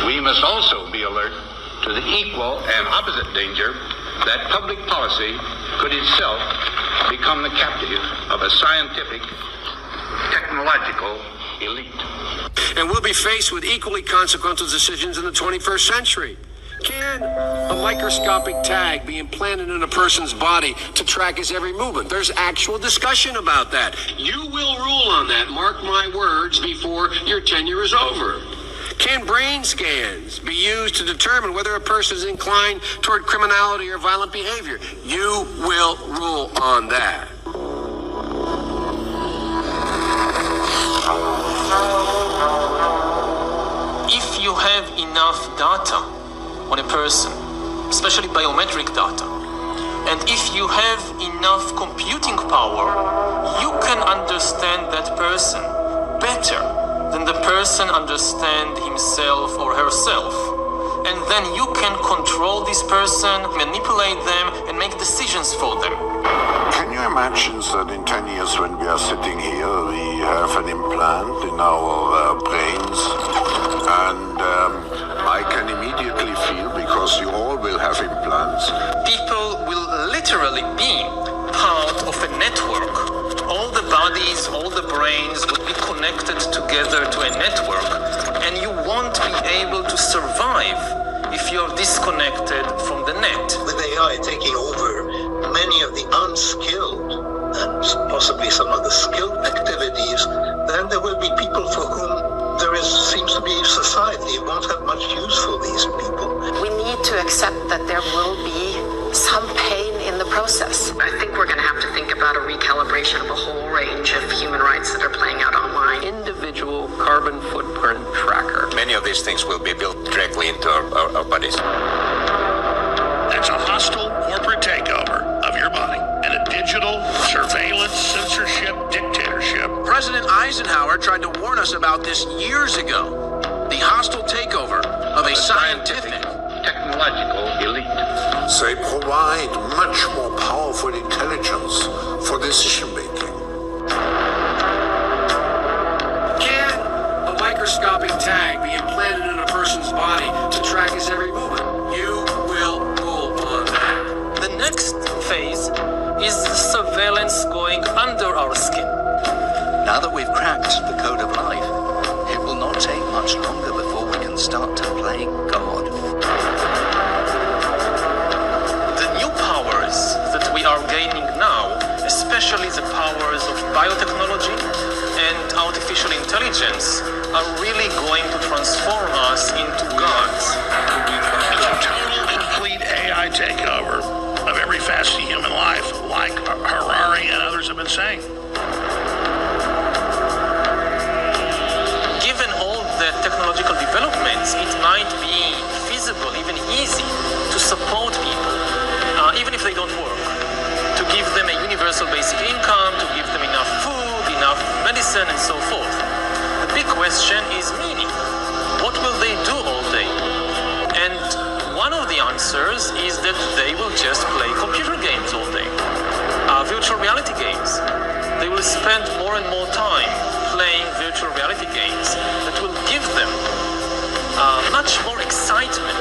We must also be alert to the equal and opposite danger that public policy could itself become the captive of a scientific, technological elite. And we'll be faced with equally consequential decisions in the 21st century. Can a microscopic tag be implanted in a person's body to track his every movement? There's actual discussion about that. You will rule on that, mark my words, before your tenure is over. Can brain scans be used to determine whether a person is inclined toward criminality or violent behavior? You will rule on that. If you have enough data on a person, especially biometric data, and if you have enough computing power, you can understand that person better than the person understand himself or herself. And then you can control this person, manipulate them, and make decisions for them. Can you imagine that in 10 years when we are sitting here, we have an implant in our brains, and I can immediately feel, because you all will have implants. People will literally be part of a network. All the bodies, all the brains will be connected together to a network, and you won't be able to survive if you're disconnected from the net. With AI taking over many of the unskilled and possibly some of the skilled activities, then there will be people for whom seems to be society won't have much use for these people. We need to accept that there will be some pain in the process. I think we're going to have to think about a recalibration of a whole range of human rights that are playing out online. Individual carbon footprint tracker. Many of these things will be built directly into our bodies. That's a hostile corporate takeover of your body and a digital surveillance censorship dictatorship. President Eisenhower tried to warn us about this years ago. The hostile takeover of a scientific, technological elite. They provide much more powerful intelligence for decision making. Can a microscopic tag be implanted in a person's body to track his every movement? You will rule on that. The next phase is the surveillance going under our skin. Now that we've cracked the code of life, it will not take much longer before we can start to play God. The new powers that we are gaining now, especially the powers of biotechnology and artificial intelligence, are really going to transform us into gods. It's a total, complete AI takeover of every facet of human life, like Harari and others have been saying. Given all the technological developments, it might be feasible, even easy, to support people, even if they don't work. To give them a universal basic income, to give them enough food, enough medicine, and so forth. The big question is meaning. What will they do all day? And one of the answers is that they will just play computer games all day. Virtual reality games. They will spend more and more time playing virtual reality games that will give them much more excitement